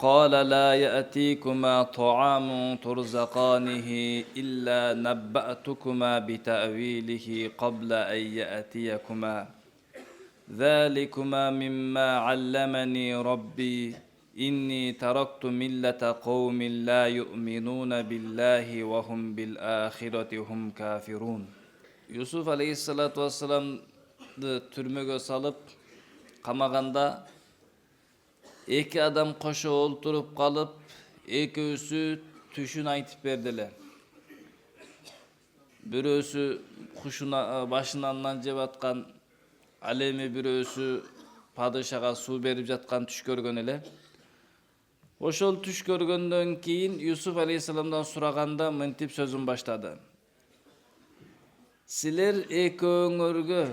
قال لا يأتيكما طعام ترزقانه إلا نبأتكما بتأويله قبل أن يأتيكما ذلكما مما علمني ربي إني تركت ملة قوم لا يؤمنون بالله وهم بالآخرة هم كافرون. Yusuf aleyhissalatu vesselam'dı türmege salıp kamaganda iki adam koşu olturup kalıp ekөөsü tüşün aytıp berdiler. Birөөsü kuşuna başından jep atkan alemi birөөsü padışaga su berip жаткан түш көргөн эле. Ошол түш көргөндөн кийин Yusuf aleyhissalam'dan сураганда мынтип сөзүн баштады. Силер экөөңөргө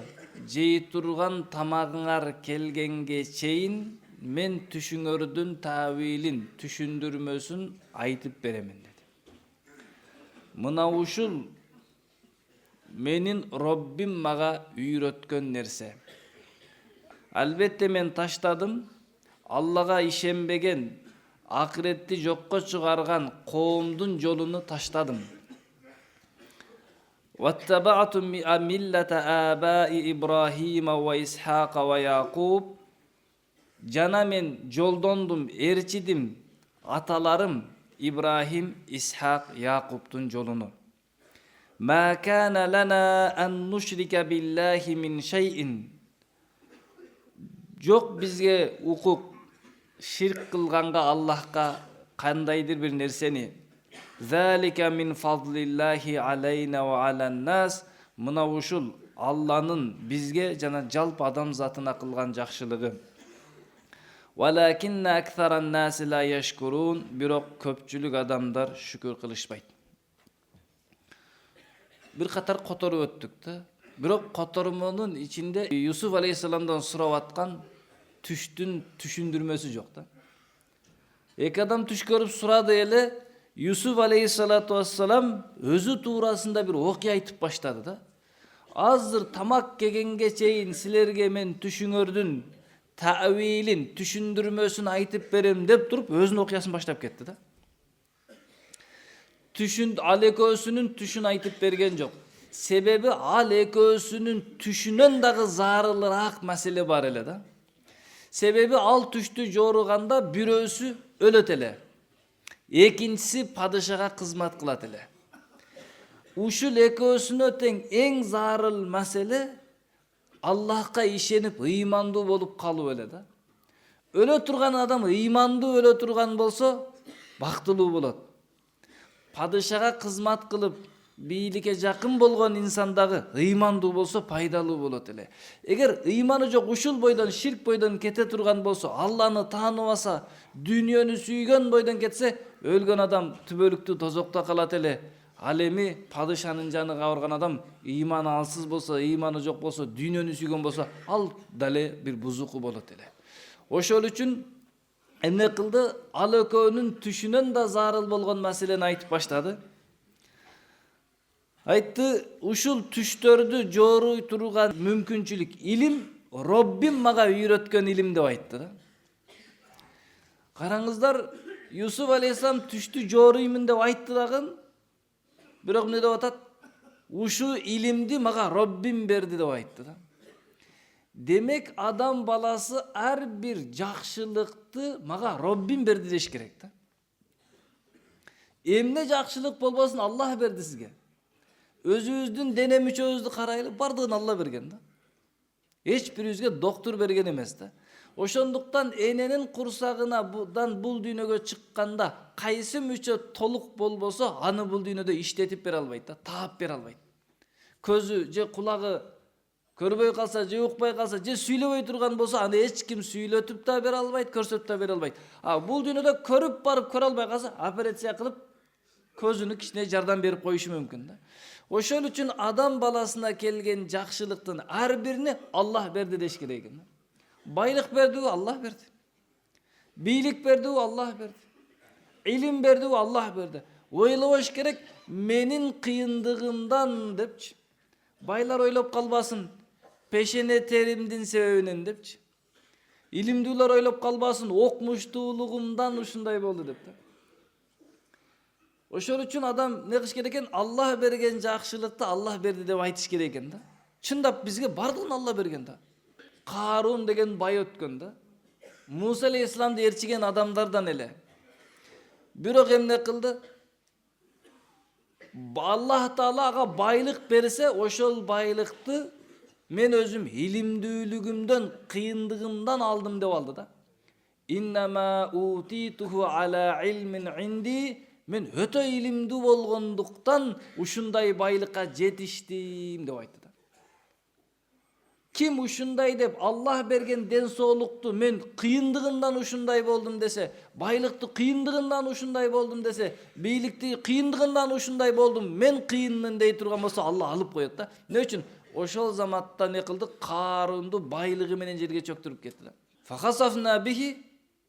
жей турган тамагыңар келгенге чейин мен түшүңөрдүн тавилин, түшүндүрмөсүн айтып беремин деди. Мына ушул менин Роббим мага үйрөткөн нерсе. Албетте мен таштадым, Аллага ишенбеген, акыретти жокко чыгарган коомдун жолуну таштадым. وَاتَّبَعْتُ مِلَّةَ آبَاءِ إِبْرَاهِيمَ وَإِسْحَاقَ وَيَعْقُوبَ Жана мен жолдондум, эрчидим аталарым İbrahim, İshak, Yakup'tun jolunu. مَا كَانَ لَنَا أَنْ نُشْرِكَ بِاللّٰهِ مِنْ شَيْءٍ Жок бизге укук ширк кылганга Аллахка кандайдыр бир нерсени. ذَلِكَ مِنْ فَضْلِ اللّٰهِ عَلَيْنَا وَعَلَى النَّاسِ Мына ушул Алланын бизге жана жалпы адам затына кылган жакшылыгы. وَلَكِنَّ أَكْثَرَ النَّاسِ لَا يَشْكُرُونَ Бирок көпчүлүк адамдар шүкүр кылышпайт. Бир катар которуп өттүк да. Бирок котормонун ичинде Юсуф алейхиссаламдан сурап аткан түштүн түшүндүрмөсү жок да. Эки адам түш көрүп сурады эле, Yusuf aleyhissalatu vesselam özü tuğrasında bir okya aytıp başladı da. Azdır tamak kegenge çeyin silerge men түшүңөрдүn tavilin, түшүндүрмөсүн aytıp berem dep durup özünün okyaсын başlap ketти da. Al ekөөsүнүн түшүн aytıp bergen жок. Sebebi al ekөөsүнүн түшүнөн дагы зарылыраак маселе бар эле да. Sebebi al түштү жорuganda бирөөсү өлөт эле. Экинчиси падышага кызмат кылат эле. Ушул экөөсүнө тең эң зарыл маселе Аллахка ишенип ыймандуу болуп калуу эле да. Өлө турган адам ыймандуу өлө турган болсо бактылуу болот. Падышага кызмат кылып бийликке жакын болгон инсан дагы ыймандуу болсо пайдалуу болот эле. Эгер ыйманы жок ушул бойдон ширк бойдон кете турган болсо, Алланы тааныбаса, дүйнөнү сүйгөн бойдон кетсе, өлгөн адам түбөлүктүү тозокто калат эле. Ал эми падышанын жаны кабырган адам ыйманы алсыз болсо, ыйманы жок болсо, дүйнөнү сүйгөн болсо, ал дале бир бузуку болот эле. Ошол үчүн эмне кылды? Ал экөөнүн түшүнөн да зарыл болгон маселени айтып баштады. Айтты, ушул түштөрдү жоруй турган мүмкүнчүлүк илим Роббим мага үйрөткөн илим деп айтты да. Караңыздар, Yusuf aleyhisselam түштү жоруймун деп айтты дагы, бирок эмне деп атат? Ушу илимди мага Роббим берди деп айтты да. Демек адам баласы ар бир жакшылыкты мага Роббим берди деш керек да. Эмне жакшылык болбосун Аллах берди сизге. Өзүбүздүн дене мүчөбүздү карайлы, бардыгын Алла берген да. Эч бирибизге доктор берген эмес да. Ошондуктан эненин курсагынан бул дүйнөгө чыкканда кайсы мүчө толук болбосо, аны бул дүйнөдө иштетип бере албайт да, таап бере албайт. Көзү же кулагы көрбөй калса, же укпай калса, же сүйлөбөй турган болсо, аны эч ким сүйлөтүп да бере албайт, көрсөтүп да бере албайт. Бул дүйнөдө көрүп барып көрө албай калса, операция кылып көзүнү кичине жардам берип коюшу мүмкүн да. Ошол үчүн адам баласына келген жакшылыктын ар бирини Аллах берди деш керек экен. Байлык берди, Аллах берди. Бийлик берди, Аллах берди. Илим берди, Аллах берди. Ойлобош керек, менин кыйындыгымдан депчи. Байлар ойлоп калбасын, пешене теримдин себебинен депчи. Илимдүүлөр ойлоп калбасын, окмуштуулугумдан ушундай болду деп да. Ошол үчүн адам не кылыш керек экен? Аллах берген жакшылыкты Аллах берди деп айтыш керек экен да. Чындап бизге бардыгын Аллах берген да. Карун деген бай өткөн да. Муса алейхисаламды ээрчиген адамдардан эле. Бирок эмне кылды? Аллах Таала ага байлык берсе, ошол байлыкты мен өзүм илимдүүлүгүмдөн, кыйындыгымдан алдым деп алды да. Иннама утитуху ала илмин инди. Мен өтө илимдүү болгондуктан ушундай байлыкка жетиштим деп айтты да. Ким ушундай деп Аллах берген ден соолукту мен кыйындыгымдан ушундай болдум десе, байлыкты кыйындыгымдан ушундай болдум десе, бийликти кыйындыгымдан ушундай болдум, мен кыйынмын дей турган болсо Аллах алып коет да. Эмне үчүн? Ошол заматта не кылды? Карунду байлыгы менен жерге чөктүрүп кетти да. Фахасафна бихи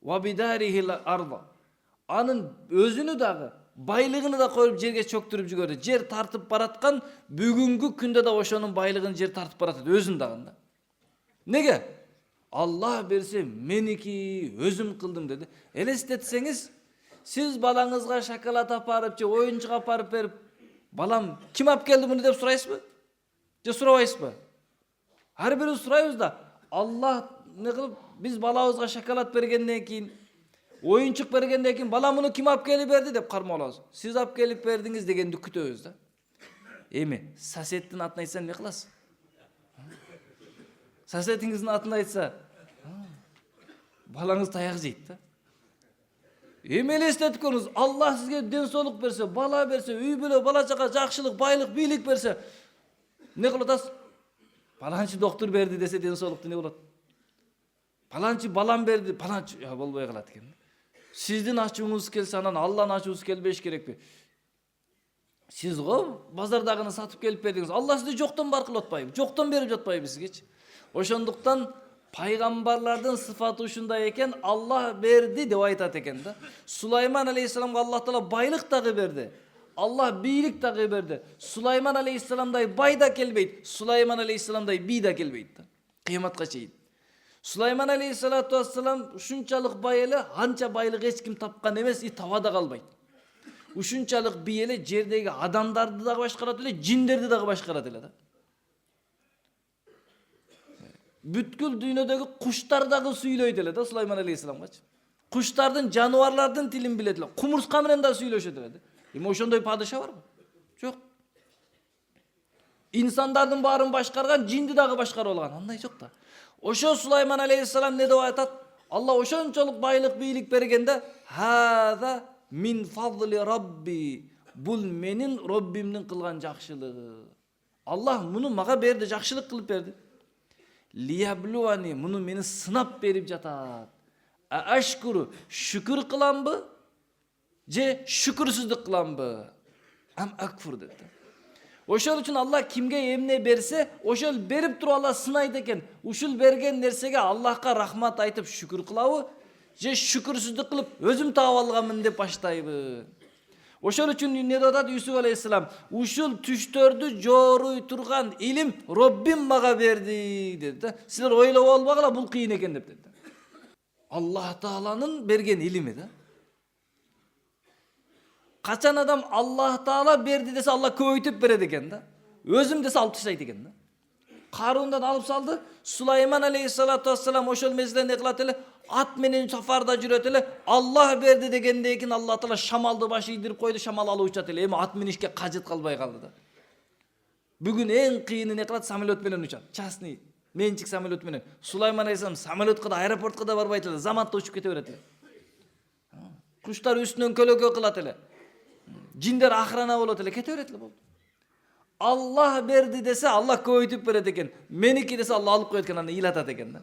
ва бидарихил арда. Анын өзүнү дагы, байлыгыны да коюп жерге чөктүрүп жиберди. Жер тартып бараткан бүгүнкү күндө да ошонун байлыгын жер тартып баратат, өзүн дагы да. Неге? Аллах берсе меники, өзүм кылдым деди. Элестетсеңиз, сиз балаңызга шоколад апарып же оюнчук апарып берип, балам ким алып келди муну деп сурайсызбы? Же сурабайсызбы? Ар бирибиз сурайбыз да. Аллах не кылып, биз балабызга шоколад бергенден кийин, оюнчук бергенден кийин, бала муну ким алып келип берди деп кармалабыз. Сиз алып келип бердиңиз дегенди күтөбүз да. Эми соседтин атын айтса эмне кыласыз? Соседиңиздин атын айтса, балаңыз таяк жейт да. Эми элестетип көрүңүз, Аллах сизге ден соолук берсе, бала берсе, үй бүлө, бала чага, жакшылык, байлык, бийлик берсе, не кылып атасыз? Паланчы доктор берди десе ден соолукту не болот? Паланчы балам берди, паланчы болбой калат экен. Сиздин ачууңуз келсе, анан Алланын ачуусу келбеш керекпи? Сиз го базардагыны сатып келип бердиңиз. Алла сизди жоктон бар кылып атпайбы? Жоктон берип жатпайбы сизгечи? Ошондуктан пайгамбарлардын сыфаты ушундай экен, Аллах берди деп айтат экен да. Сулайман алейхисаламга Аллах Таала байлык дагы берди. Аллах бийлик дагы берди. Сулайман алейхисаламдай бай да келбейт, Сулайман алейхисаламдай бий да келбейт да. Кыяматка чейин. Сулайман алейхиссалату вассалам ушунчалык бай эле, анча байлык эч ким тапкан эмес, таба да калбайт. Ушунчалык бий эле жердеги адамдарды дагы башкарат эле, жиндерди дагы башкарат эле да. Бүткүл дүйнөдөгү куштар дагы сүйлөйт эле да Сулайман алейхиссаламгачы. Куштардын, жаныбарлардын тилин билет эле. Кумурска менен да сүйлөшөт эле да. Эми ошондой падыша барбы? Жок. Инсандардын баарын башкарган, жинди дагы башкарып алган. Андай жок да. Ошо Сулайман алейхиссалам не деп айтат? Алла ошончолук байлык, бийлик бергенде, "Хаза мин фазли Рабби". Бул менин Роббимдин кылган жакшылыгы. Аллах муну мага берди, жакшылык кылып берди. Лияблуани, муну мени сынап берип жатат. Ашкуру, шүкүр кыламбы? Же шүкүрсүздүк кыламбы? Ам акфур деп. Ошол үчүн Аллах кимге эмне берсе, ошол берип туруп Аллах сынайт экен. Ушул берген нерсеге Аллахка рахмат айтып шүкүр кылабы? Же шүкүрсүздүк кылып өзүм таап алганмын деп баштайбы? Ошол үчүн не датат Юсуф алейхиссалам? Ушул түштөрдү жооруй турган илим Роббим мага берди деди да. Силер ойлоп албагыла, бул кыйын экен деп деди. Аллах Тааланын берген илими да. Качан адам Аллах Таала берди десе, Аллах көбөйтүп берет экен да. Өзүм десе алып таштайт экен да. Карундан алып салды. Сулайман алейхиссалату вассалам ошол мезгилде не кылат эле? Ат менен сафарда жүрөт эле. Аллах берди дегенден кийин Аллах Таала шамалды баш ийдирип койду, шамал алып учат эле. Эми ат минишке кажет калбай калды да. Бүгүн эң кыйыны не кылат? Самолет менен учат. Частный менчик самолет менен. Сулайман алейхиссалам самолетка да, аэропортко да барбайт эле, заматта учуп кете берет эле. Куштар үстүнөн көлөкө кылат эле. Жиндер охрана болот эле, кете берет эле болду. Аллах берди десе, Аллах көбөйтүп берет экен. Меники десе Аллах алып коет экен, аны ыйлатат экен да.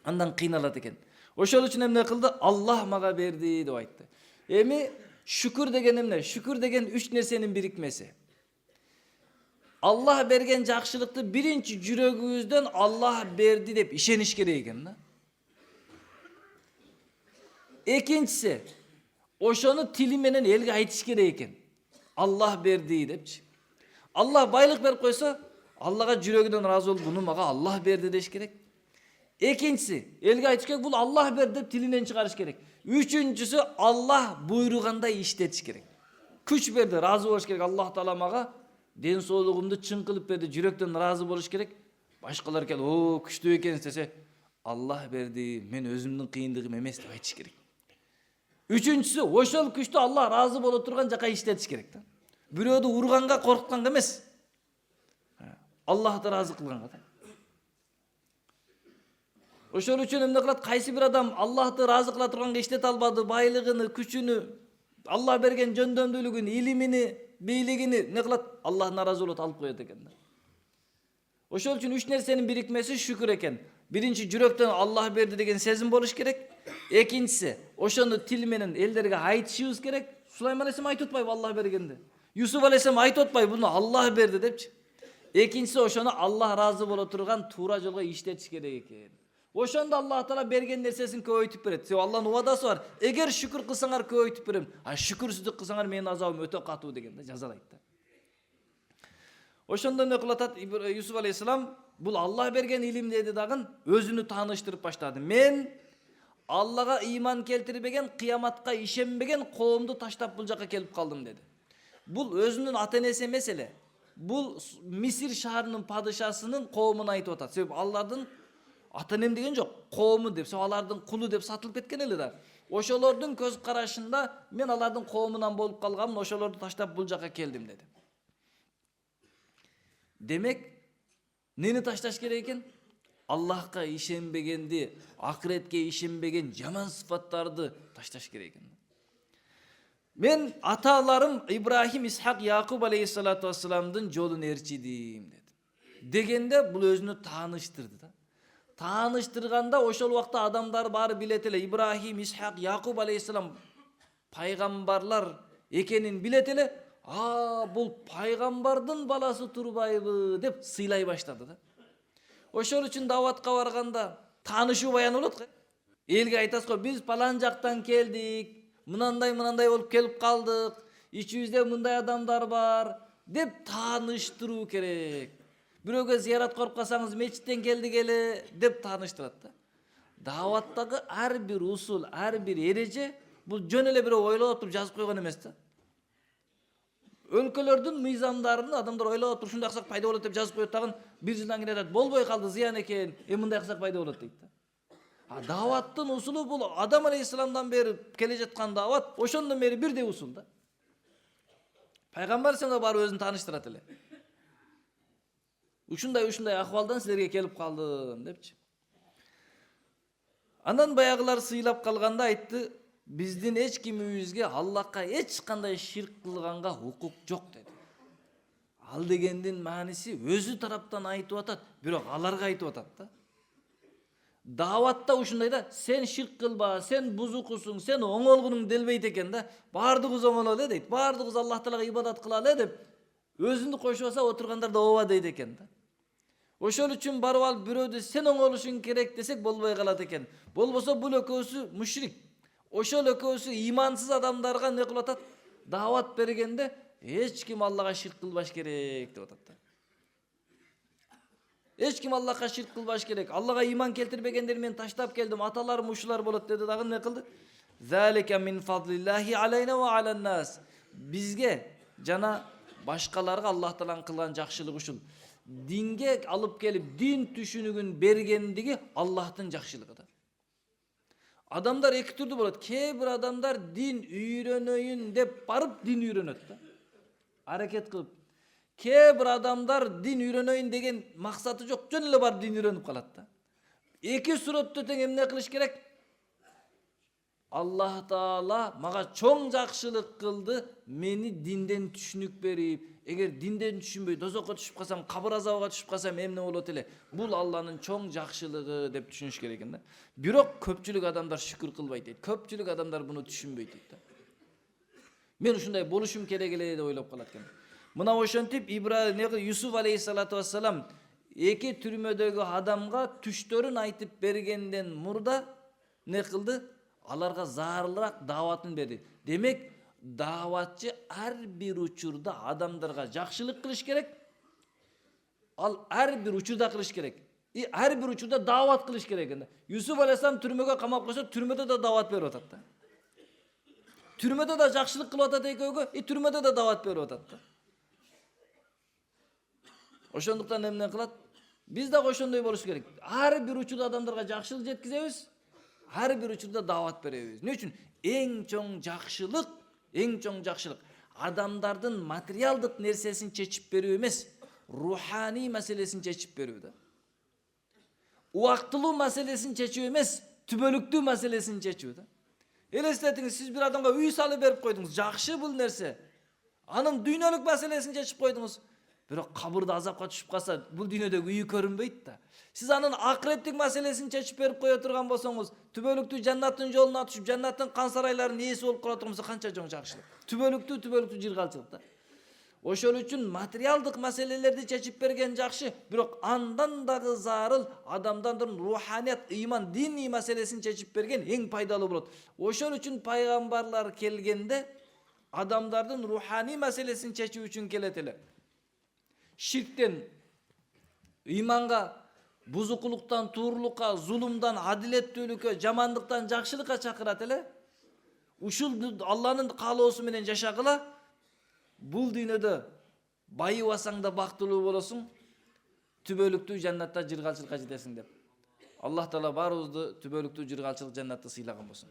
Андан кыйналат экен. Ошол үчүн эмне кылды? Аллах мага берди деп айтты. Эми шүкүр деген эмне? Шүкүр деген 3 нерсенин бирикмеси. Аллах берген жакшылыкты биринчи жүрөгүбүздөн Аллах берди деп ишениш керек экен да. Экинчиси, ошону тили менен элге айтыш керек экен. Аллах берди депчи. Аллах байлык берип койсо, Аллага жүрөгүнөн ыраазы болуп, буну мага Аллах берди деш керек. Экинчиси, элге айтыш керек, бул Аллах берди деп тилинен чыгарыш керек. Үчүнчүсү, Аллах буйругандай иштетиш керек. Күч берди, разы болуш керек. Аллах Таала мага ден соолугумду чың кылып берди, жүрөктөн разы болуш керек. Башкалар келип, "О, күчтүү экенсиз" десе, Аллах берди, мен өзүмдүн кыйындыгым эмес деп айтыш керек. Үчүнчүсү, ошол күчтү Аллах разы боло турган жака иштетиш керек да. Бирөөдү урганга, коркутканга эмес. Аллахты разы кылганга да. Ошол үчүн эмне кылат? Кайсы бир адам Аллахты разы кыла турганга иштете албады, байлыгыны, күчүнү, Аллах берген жөндөмдүүлүгүн, илимини, бийлигини эмне кылат? Аллах наразы болот, алып коет экен да. Ошол үчүн үч нерсенин бирикмеси шүкүр экен. Биринчи, жүрөктөн Аллах берди деген сезим болуш керек. Экинчиси, ошону тил менен элдерге айтышыбыз керек. Сулайман алейхисалам айтып атпайбы Аллах бергенди? Юсуф алейхисалам айтып атпайбы буну Аллах берди депчи? Экинчиси, ошону Аллах разы боло турган туура жолго иштетиш керек экен. Ошондо Аллах Таала берген нерсесин көбөйтүп берет. Себеби Аллахтын убадасы бар. Эгер шүкүр кылсаңар көбөйтүп берем. А шүкүрсүздүк кылсаңар менин азабым өтө катуу деген да, жазалайт да. Ошондо эмне кылып атат? Юсуф алейхисалам бул Аллах берген илим деди дагы өзүнү тааныштырып баштады. Мен Аллага ыйман келтирбеген, кыяматка ишенбеген коомду таштап бул жака келип калдым деди. Бул өзүнүн ата энеси эмес эле. Бул Мисир шаарынын падышасынын коомуна айтып атат. Себеби алардын ата энем деген жок, коому деп, алардын кулу деп сатылып кеткен эле да. Ошолордун көз карашында мен алардын коомунан болуп калганмын, ошолорду таштап бул жака келдим деди. Демек, нени ташташ керек экен? Аллахка ишенбегенди, акыретке ишенбеген жаман сыфаттарды ташташ керек экен. Мен аталарым Ибрахим, Исхак, Якуб алейхиссалату вассаламдын жолун ээрчидим деди. Дегенде бул өзүнү тааныштырды да. Тааныштырганда ошол убакта адамдар баары билет эле. Ибрахим, Исхак, Якуб алейхиссалам пайгамбарлар экенин билет эле. Бул пайгамбардын баласы турбайбы деп сыйлай баштады да. Ошол үчүн даватка барганда таанышуу баян болот го. Элге айтасыз го, биз палан жактан келдик, мынандай болуп келип калдык, ичибизде мындай адамдар бар деп тааныштыруу керек. Бирөөгө зыяратка барып калсаңыз, мечиттен келдик эле деп тааныштырат да. Даваттагы ар бир усул, ар бир эреже бул жөн эле бирөө ойлоп туруп жазып койгон эмес да. Өлкөлөрдүн мыйзамдарын адамдар ойлоп туруп ушундай кылсак пайда болот деп жазып коет дагы, бир жылдан кийин айтат, болбой калды, зыян экен, мындай кылсак пайда болот дейт да. Даваттын усулу бул Адам алейхисаламдан бери келе жаткан дават, ошондон бери бирдей усул да. Пайгамбар сага барып өзүн тааныштырат эле. Ушундай акыбалдан силерге келип калдым депчи. Андан баягылар сыйлап калганда айтты, биздин эч кимибизге Аллахка эч кандай ширк кылганга укук жок деди. Ал дегендин мааниси өзү тараптан айтып атат, бирок аларга айтып атат да. Даватта ушундай да, сен ширк кылба, сен бузукусуң, сен оңолгунуң делбейт экен да. Баардыгыбыз оңоло эле дейт, баардыгыбыз Аллах Таалага ибадат кыла эле деп өзүндү кошупаса отургандар да ооба дейт экен да. Ошол үчүн барып алып бирөөдү сен оңолушуң керек десек болбой калат экен. Болбосо бул экөөсү мушрик. Ошол экөөсү имансыз адамдарга эмне кылып атат? Дават бергенде эч ким Аллага ширк кылбаш керек деп атат да. Эч ким Аллахка ширк кылбаш керек. Аллага иман келтирбегендер мен таштап келдим, аталарым ушулар болот деди дагы эмне кылды? Залика мин фадлиллахи алайна ва алан нас. Бизге жана башкаларга Аллах Тааланын кылган жакшылыгы ушул. Динге алып келип дин түшүнүгүн бергендиги Аллахтын жакшылыгы да. Адамдар эки түрдүү болот. Кээ бир адамдар дин үйрөнөйүн деп барып дин үйрөнөт да. Аракет кылып. Кээ бир адамдар дин үйрөнөйүн деген максаты жок, жөн эле барып дин үйрөнүп калат да. Эки сүрөттө тең эмне кылыш керек? Аллах Таала мага чоң жакшылык кылды, мени динден түшүнүк берип, эгер динден түшүнбөй дозокко түшүп калсам, кабыр азабыга түшүп калсам эмне болот эле? Бул Алланын чоң жакшылыгы деп түшүнүш керек экен да. Бирок көпчүлүк адамдар шүкүр кылбайт дейт. Көпчүлүк адамдар буну түшүнбөйт дейт да. Мен ушундай болушум керек эле деп ойлоп калат экен. Мына ошентип Юсуф алейхиссалату вассалам эки түрмөдөгү адамга түштөрүн айтып бергенден мурда не кылды? Аларга заарылыраак дааватын берди. Демек, дааватчы ар бир учурда адамдарга жакшылык кылыш керек. Ал ар бир учурда кылыш керек. Her bir учурда дават кылыш керек экен. Юсуф алейхисалам түрмөгө камап койсо, түрмөдө да дават берип атат да. Түрмөдө да жакшылык кылып атат экөөгө, түрмөдө да дават берип атат да. Ошондуктан эмне кылат? Биз дагы ошондой болуш керек. Ар бир учурда адамдарга жакшылык жеткизебиз, ар бир учурда дават беребиз. Эмне үчүн? Эң чоң жакшылык адамдардын материалдык нерсесин чечип берүү эмес, руханий маселесин чечип берүү да. Убактылуу маселесин чечүү эмес, түбөлүктүү маселесин чечүү да. Элестетиңиз, сиз бир адамга үй салып берип койдуңуз, жакшы бул нерсе. Анын дүйнөлүк маселесин чечип койдуңуз. Бирок кабырда азапка түшүп калса, бул дүйнөдөгү үй көрүнбөйт да. Сиз анын акыреттик маселесин чечип берип кое турган болсоңуз, түбөлүктүү жаннаттын жолуна түшүп, жаннаттын кан сарайларынын ээси болуп кала турганса, канча чоң жакшылык. Түбөлүктүү жыргалчылык да. Ошол үчүн материалдык маселелерди чечип берген жакшы, бирок андан дагы зарыл адамдардын руханият, ыйман, диний маселесин чечип берген эң пайдалуу болот. Ошол үчүн пайгамбарлар келгенде адамдардын руханий маселесин чечүү үчүн келет эле. Ширктен ыйманга, бузукулуктан туурулукка, зулумдан адилеттүүлүккө, жамандыктан жакшылыкка чакырат эле. Ушул Алланын каалоосу менен жашагыла. Бул дүйнөдө байыбасаң да бактылуу болосуң, түбөлүктүү жаннатта жыргалчылыкка жетесиң деп. Аллах Таала баарыбызды түбөлүктүү жыргалчылык жаннатты сыйлаган болсун.